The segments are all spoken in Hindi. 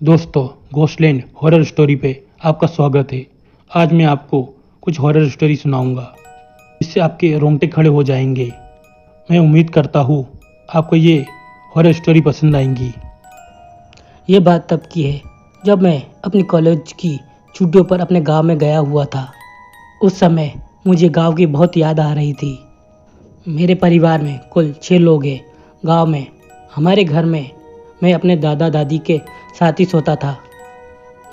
दोस्तों, घोस्टलैंड हॉरर स्टोरी पे आपका स्वागत है। आज मैं आपको कुछ हॉरर स्टोरी सुनाऊंगा, इससे आपके रोंगटे खड़े हो जाएंगे। मैं उम्मीद करता हूँ आपको ये हॉरर स्टोरी पसंद आएंगी। ये बात तब की है जब मैं अपनी कॉलेज की छुट्टियों पर अपने गांव में गया हुआ था। उस समय मुझे गांव की बहुत याद आ रही थी। मेरे परिवार में कुल 6 लोग हैं। गांव में हमारे घर में मैं अपने दादा दादी के साथ ही सोता था।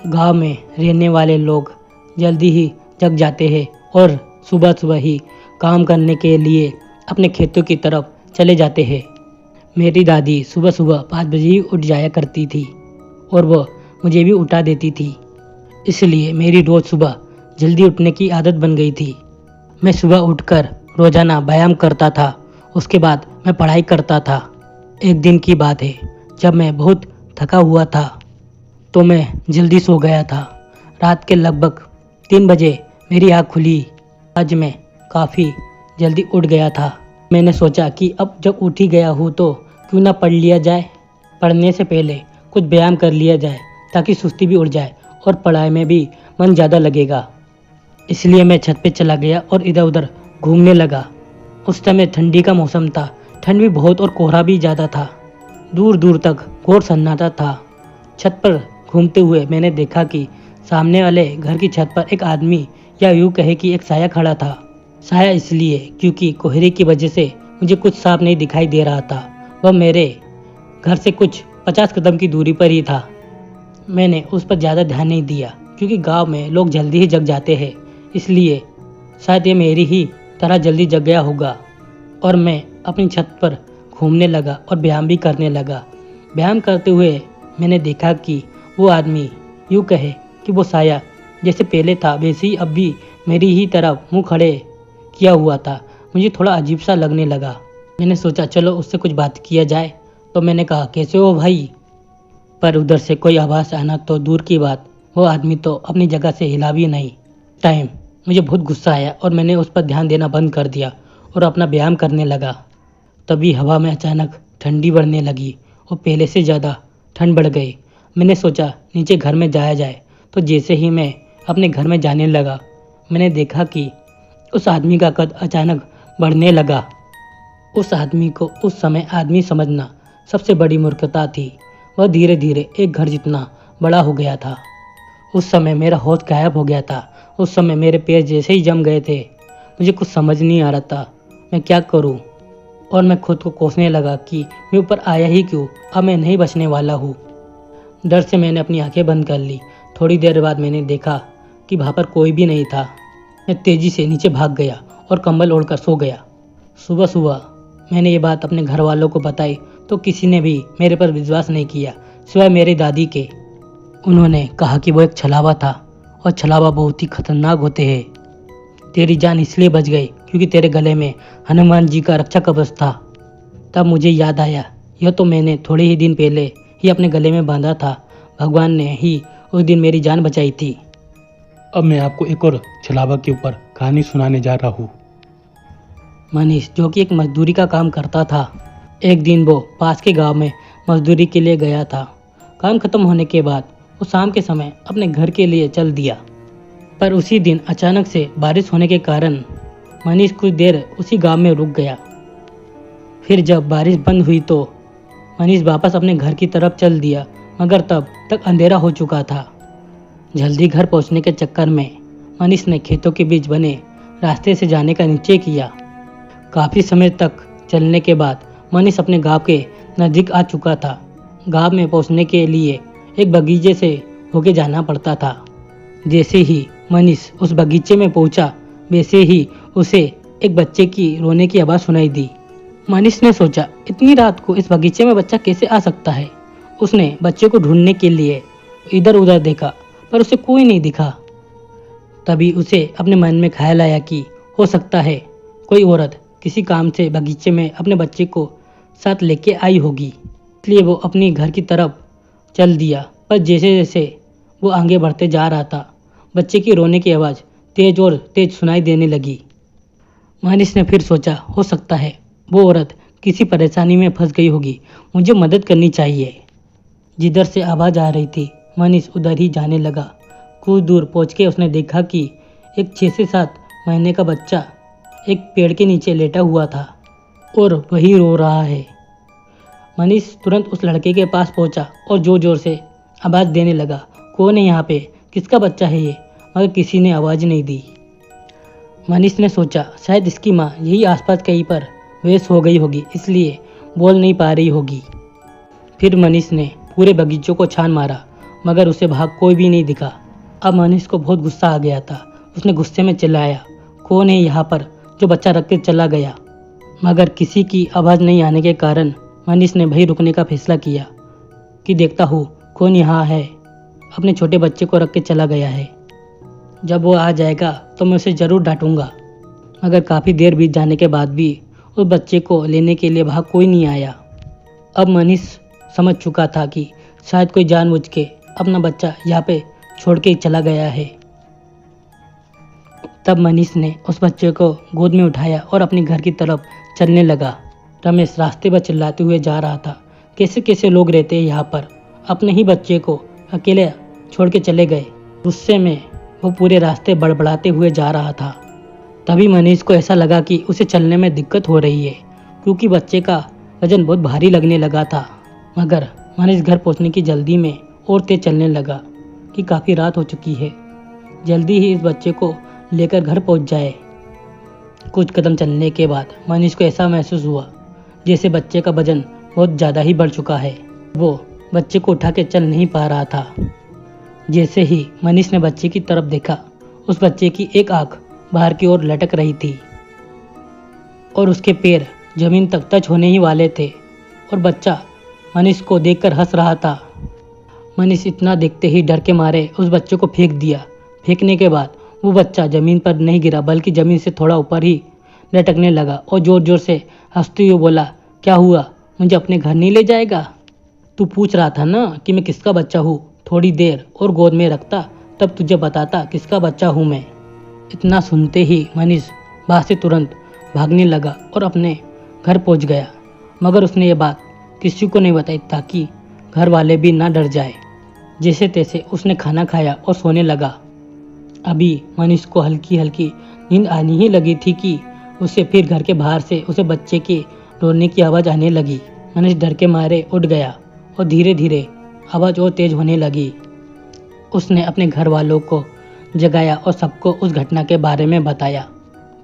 गांव में रहने वाले लोग जल्दी ही जग जाते हैं और सुबह सुबह ही काम करने के लिए अपने खेतों की तरफ चले जाते हैं। मेरी दादी सुबह सुबह 5 बजे ही उठ जाया करती थी और वह मुझे भी उठा देती थी। इसलिए मेरी रोज़ सुबह जल्दी उठने की आदत बन गई थी। मैं सुबह उठकर रोज़ाना व्यायाम करता था। उसके बाद मैं पढ़ाई करता था। एक दिन की बात है, जब मैं बहुत थका हुआ था तो मैं जल्दी सो गया था। रात के लगभग 3 बजे मेरी आँख खुली। आज मैं काफ़ी जल्दी उठ गया था। मैंने सोचा कि अब जब उठ ही गया हूँ तो क्यों ना पढ़ लिया जाए। पढ़ने से पहले कुछ व्यायाम कर लिया जाए ताकि सुस्ती भी उड़ जाए और पढ़ाई में भी मन ज़्यादा लगेगा। इसलिए मैं छत पे चला गया और इधर उधर घूमने लगा। उस समय ठंडी का मौसम था। ठंड भी बहुत और कोहरा भी ज़्यादा था। दूर दूर तक घोर सन्नाटा था। छत पर घूमते हुए मैंने देखा कि सामने वाले घर की छत पर एक आदमी, या यूँ कहे कि एक साया खड़ा था। साया इसलिए क्योंकि कोहरे की वजह से मुझे कुछ साफ नहीं दिखाई दे रहा था। वह मेरे घर से कुछ 50 कदम की दूरी पर ही था। मैंने उस पर ज़्यादा ध्यान नहीं दिया क्योंकि गांव में लोग जल्दी ही जग जाते हैं, इसलिए शायद ये मेरी ही तरह जल्दी जग गया होगा। और मैं अपनी छत पर घूमने लगा और व्यायाम भी करने लगा। व्यायाम करते हुए मैंने देखा कि वो आदमी, यूँ कहे कि वो साया जैसे पहले था वैसे ही अब भी मेरी ही तरफ मुंह खड़े किया हुआ था। मुझे थोड़ा अजीब सा लगने लगा। मैंने सोचा चलो उससे कुछ बात किया जाए, तो मैंने कहा कैसे हो भाई। पर उधर से कोई आवाज़ आना तो दूर की बात, वो आदमी तो अपनी जगह से हिला भी नहीं। टाइम मुझे बहुत गुस्सा आया और मैंने उस पर ध्यान देना बंद कर दिया और अपना व्यायाम करने लगा। तभी हवा में अचानक ठंडी बढ़ने लगी और पहले से ज़्यादा ठंड बढ़ गई। मैंने सोचा नीचे घर में जाया जाए, तो जैसे ही मैं अपने घर में जाने लगा मैंने देखा कि उस आदमी का कद अचानक बढ़ने लगा। उस आदमी को उस समय आदमी समझना सबसे बड़ी मूर्खता थी। वह धीरे धीरे एक घर जितना बड़ा हो गया था। उस समय मेरा होश गायब हो गया था। उस समय मेरे पैर जैसे ही जम गए थे। मुझे कुछ समझ नहीं आ रहा था मैं क्या करूं, और मैं खुद को कोसने लगा कि मैं ऊपर आया ही क्यों, अब मैं नहीं बचने वाला हूँ। डर से मैंने अपनी आंखें बंद कर ली। थोड़ी देर बाद मैंने देखा कि वहाँ पर कोई भी नहीं था। मैं तेज़ी से नीचे भाग गया और कंबल ओढ़कर सो गया। सुबह सुबह मैंने ये बात अपने घर वालों को बताई तो किसी ने भी मेरे पर विश्वास नहीं किया, सिवाय मेरी दादी के। उन्होंने कहा कि वो एक छलावा था और छलावा बहुत ही खतरनाक होते हैं। तेरी जान इसलिए बच गई क्योंकि तेरे गले में हनुमान जी का रक्षा कवच था। तब मुझे याद आया, यह तो मैंने थोड़े ही दिन पहले ही अपने गले में बांधा था। भगवान ने ही उस दिन मेरी जान बचाई थी। अब मैं आपको एक और छलावा के ऊपर कहानी सुनाने जा रहा हूँ। मनीष, जो कि एक मजदूरी का काम करता था, एक दिन वो पास के गांव में मजदूरी के लिए गया था। काम खत्म होने के बाद वो शाम के समय अपने घर के लिए चल दिया। पर उसी दिन अचानक से बारिश होने के कारण मनीष कुछ देर उसी गांव में रुक गया। फिर जब बारिश बंद हुई तो मनीष वापस अपने घर की तरफ चल दिया, मगर तब तक अंधेरा हो चुका था। जल्दी घर पहुंचने के चक्कर में मनीष ने खेतों के बीच बने रास्ते से जाने का निश्चय किया। काफ़ी समय तक चलने के बाद मनीष अपने गांव के नज़दीक आ चुका था। गांव में पहुंचने के लिए एक बगीचे से होके जाना पड़ता था। जैसे ही मनीष उस बगीचे में पहुंचा वैसे ही उसे एक बच्चे की रोने की आवाज़ सुनाई दी। मनीष ने सोचा इतनी रात को इस बगीचे में बच्चा कैसे आ सकता है। उसने बच्चे को ढूंढने के लिए इधर उधर देखा पर उसे कोई नहीं दिखा। तभी उसे अपने मन में ख्याल आया कि हो सकता है कोई औरत किसी काम से बगीचे में अपने बच्चे को साथ लेके आई होगी। इसलिए वो अपनी घर की तरफ चल दिया। पर जैसे जैसे वो आगे बढ़ते जा रहा था बच्चे की रोने की आवाज़ तेज और तेज सुनाई देने लगी। मनीष ने फिर सोचा हो सकता है वो औरत किसी परेशानी में फंस गई होगी, मुझे मदद करनी चाहिए। जिधर से आवाज़ आ रही थी मनीष उधर ही जाने लगा। कुछ दूर पहुँच के उसने देखा कि एक 6 से 7 महीने का बच्चा एक पेड़ के नीचे लेटा हुआ था और वही रो रहा है। मनीष तुरंत उस लड़के के पास पहुंचा और जोर जोर से आवाज़ देने लगा, कौन है यहाँ पे, किसका बच्चा है ये? मगर किसी ने आवाज़ नहीं दी। मनीष ने सोचा शायद इसकी माँ यही आसपास कहीं पर बेहोश हो गई होगी, इसलिए बोल नहीं पा रही होगी। फिर मनीष ने पूरे बगीचों को छान मारा मगर उसे भाग कोई भी नहीं दिखा। अब मनीष को बहुत गुस्सा आ गया था। उसने गुस्से में चिल्लाया, कौन है यहाँ पर जो बच्चा रख के चला गया? मगर किसी की आवाज़ नहीं आने के कारण मनीष ने वहीं रुकने का फैसला किया कि देखता हूँ कौन यहाँ है अपने छोटे बच्चे को रख के चला गया है। जब वो आ जाएगा तो मैं उसे ज़रूर डांटूंगा। मगर काफ़ी देर बीत जाने के बाद भी उस बच्चे को लेने के लिए वहाँ कोई नहीं आया। अब मनीष समझ चुका था कि शायद कोई जानबूझ के अपना बच्चा यहाँ पे छोड़ के चला गया है। तब मनीष ने उस बच्चे को गोद में उठाया और अपने घर की तरफ चलने लगा। रमेश रास्ते पर चिल्लाते हुए जा रहा था, कैसे कैसे लोग रहते हैं यहाँ पर, अपने ही बच्चे को अकेले छोड़ के चले गए। गुस्से में वो पूरे रास्ते बड़बड़ाते हुए जा रहा था। तभी मनीष को ऐसा लगा कि उसे चलने में दिक्कत हो रही है क्योंकि बच्चे का वजन बहुत भारी लगने लगा था। मगर मनीष घर पहुंचने की जल्दी में और तेज चलने लगा कि काफ़ी रात हो चुकी है, जल्दी ही इस बच्चे को लेकर घर पहुंच जाए। कुछ कदम चलने के बाद मनीष को ऐसा महसूस हुआ जैसे बच्चे का वजन बहुत ज़्यादा ही बढ़ चुका है। वो बच्चे को उठा के चल नहीं पा रहा था। जैसे ही मनीष ने बच्चे की तरफ देखा, उस बच्चे की एक आंख बाहर की ओर लटक रही थी और उसके पैर जमीन तक टच होने ही वाले थे और बच्चा मनीष को देखकर हंस रहा था। मनीष इतना देखते ही डर के मारे उस बच्चे को फेंक दिया। फेंकने के बाद वो बच्चा जमीन पर नहीं गिरा बल्कि जमीन से थोड़ा ऊपर ही लटकने लगा और जोर जोर से हंसते हुए बोला, क्या हुआ, मुझे अपने घर नहीं ले जाएगा? तू पूछ रहा था ना कि मैं किसका बच्चा हूँ, थोड़ी देर और गोद में रखता तब तुझे बताता किसका बच्चा हूँ मैं। इतना सुनते ही मनीष वहाँ से तुरंत भागने लगा और अपने घर पहुँच गया। मगर उसने ये बात किसी को नहीं बताई ताकि घर वाले भी ना डर जाए। जैसे तैसे उसने खाना खाया और सोने लगा। अभी मनीष को हल्की हल्की नींद आनी ही लगी थी कि उसे फिर घर के बाहर से उसे बच्चे के रोने की आवाज़ आने लगी। मनीष डर के मारे उठ गया और धीरे धीरे आवाज़ और तेज होने लगी। उसने अपने घर वालों को जगाया और सबको उस घटना के बारे में बताया।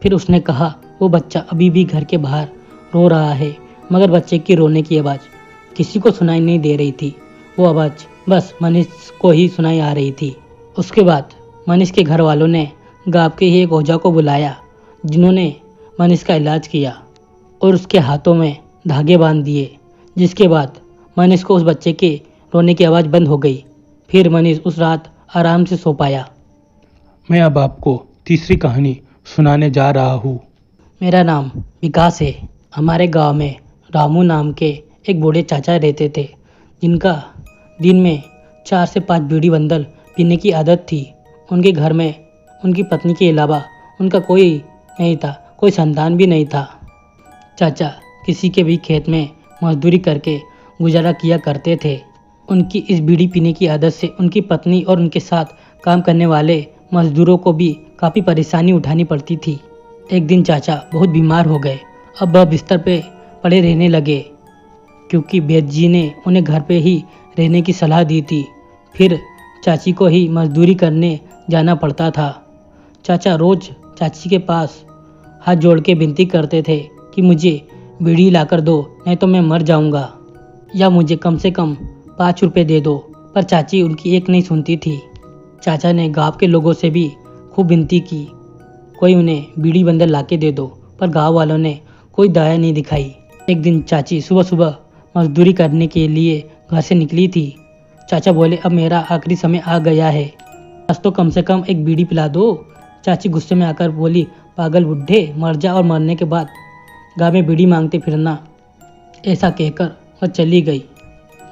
फिर उसने कहा वो बच्चा अभी भी घर के बाहर रो रहा है मगर बच्चे की रोने की आवाज़ किसी को सुनाई नहीं दे रही थी। वो आवाज़ बस मनीष को ही सुनाई आ रही थी। उसके बाद मनीष के घर वालों ने गांव के ही एक ओझा को बुलाया जिन्होंने मनीष का इलाज किया और उसके हाथों में धागे बांध दिए, जिसके बाद मनीष को उस बच्चे के रोने की आवाज़ बंद हो गई। फिर मनीष उस रात आराम से सो पाया। मैं अब आपको तीसरी कहानी सुनाने जा रहा हूँ। मेरा नाम विकास है। हमारे गांव में रामू नाम के एक बूढ़े चाचा रहते थे जिनका दिन में 4 से 5 बीड़ी बंडल पीने की आदत थी। उनके घर में उनकी पत्नी के अलावा उनका कोई नहीं था, कोई संतान भी नहीं था। चाचा किसी के भी खेत में मजदूरी करके गुजारा किया करते थे। उनकी इस बीड़ी पीने की आदत से उनकी पत्नी और उनके साथ काम करने वाले मजदूरों को भी काफ़ी परेशानी उठानी पड़ती थी। एक दिन चाचा बहुत बीमार हो गए। अब वह बिस्तर पे पड़े रहने लगे क्योंकि वैद्य जी ने उन्हें घर पे ही रहने की सलाह दी थी। फिर चाची को ही मजदूरी करने जाना पड़ता था। चाचा रोज़ चाची के पास हाथ जोड़ के विनती करते थे कि मुझे बीड़ी लाकर दो, नहीं तो मैं मर जाऊंगा, या मुझे कम से कम 5 रुपए दे दो। पर चाची उनकी एक नहीं सुनती थी। चाचा ने गांव के लोगों से भी खूब विनती की, कोई उन्हें बीड़ी बंडल लाके दे दो, पर गांव वालों ने कोई दया नहीं दिखाई। एक दिन चाची सुबह सुबह मजदूरी करने के लिए घर से निकली थी। चाचा बोले, अब मेरा आखिरी समय आ गया है, आज तो कम से कम एक बीड़ी पिला दो। चाची गुस्से में आकर बोली, पागल बुढ़े, मर जा और मरने के बाद गाँव में बीड़ी मांगते फिरना। ऐसा कहकर वह चली गई।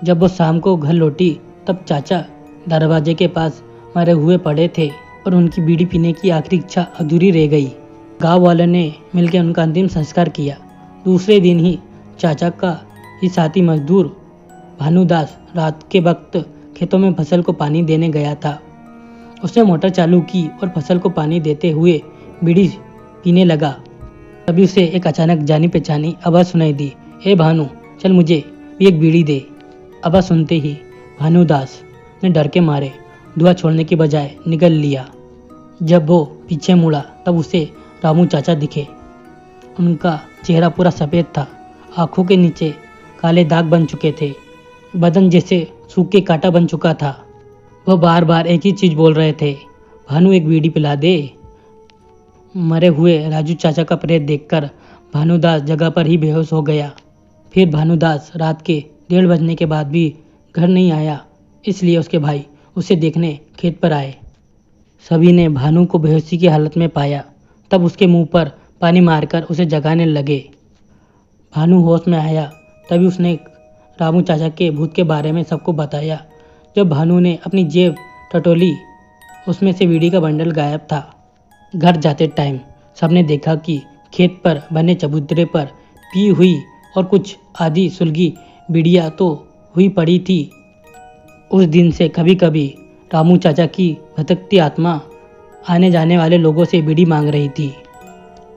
जब वो शाम को घर लौटी तब चाचा दरवाजे के पास मरे हुए पड़े थे और उनकी बीड़ी पीने की आखिरी इच्छा अधूरी रह गई। गांव वालों ने मिलकर उनका अंतिम संस्कार किया। दूसरे दिन ही चाचा का ही साथी मजदूर भानुदास रात के वक्त खेतों में फसल को पानी देने गया था। उसने मोटर चालू की और फसल को पानी देते हुए बीड़ी पीने लगा। तभी उसे एक अचानक जानी पहचानी आवाज़ सुनाई दी, ए भानु, चल मुझे भी एक बीड़ी दे। आवाज़ सुनते ही भानुदास ने डर के मारे धुआं छोड़ने के बजाय निगल लिया। जब वो पीछे मुड़ा तब उसे रामू चाचा दिखे। उनका चेहरा पूरा सफ़ेद था, आंखों के नीचे काले दाग बन चुके थे, बदन जैसे सूख के कांटा बन चुका था। वह बार बार एक ही चीज़ बोल रहे थे, भानु एक बीड़ी पिला दे। मरे हुए राजू चाचा का प्रेत देखकर भानुदास जगह पर ही बेहोश हो गया। फिर भानुदास रात के 1:30 बजने के बाद भी घर नहीं आया, इसलिए उसके भाई उसे देखने खेत पर आए। सभी ने भानु को बेहोशी की हालत में पाया, तब उसके मुंह पर पानी मारकर उसे जगाने लगे। भानु होश में आया तभी उसने रामू चाचा के भूत के बारे में सबको बताया। जब भानु ने अपनी जेब टटोली, उसमें से बीड़ी का बंडल गायब था। घर जाते टाइम सबने देखा कि खेत पर बने चबूतरे पर पी हुई और कुछ आधी सुलगी बीड़ियाँ तो हुई पड़ी थी। उस दिन से कभी कभी रामू चाचा की भटकती आत्मा आने जाने वाले लोगों से बीड़ी मांग रही थी।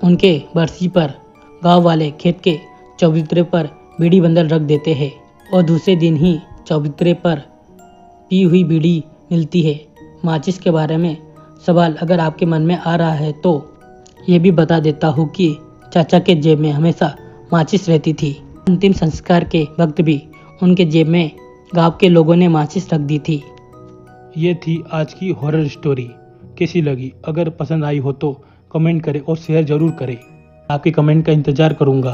उनके बरसी पर गांव वाले खेत के चबूतरे पर बीड़ी बंडल रख देते हैं और दूसरे दिन ही चबूतरे पर पी हुई बीड़ी मिलती है। माचिस के बारे में सवाल अगर आपके मन में आ रहा है तो ये भी बता देता हूँ कि चाचा के जेब में हमेशा माचिस रहती थी। अंतिम संस्कार के वक्त भी उनके जेब में गांव के लोगों ने माचिस रख दी थी। ये थी आज की हॉरर स्टोरी। कैसी लगी? अगर पसंद आई हो तो कमेंट करें और शेयर जरूर करें। आपके कमेंट का इंतज़ार करूँगा।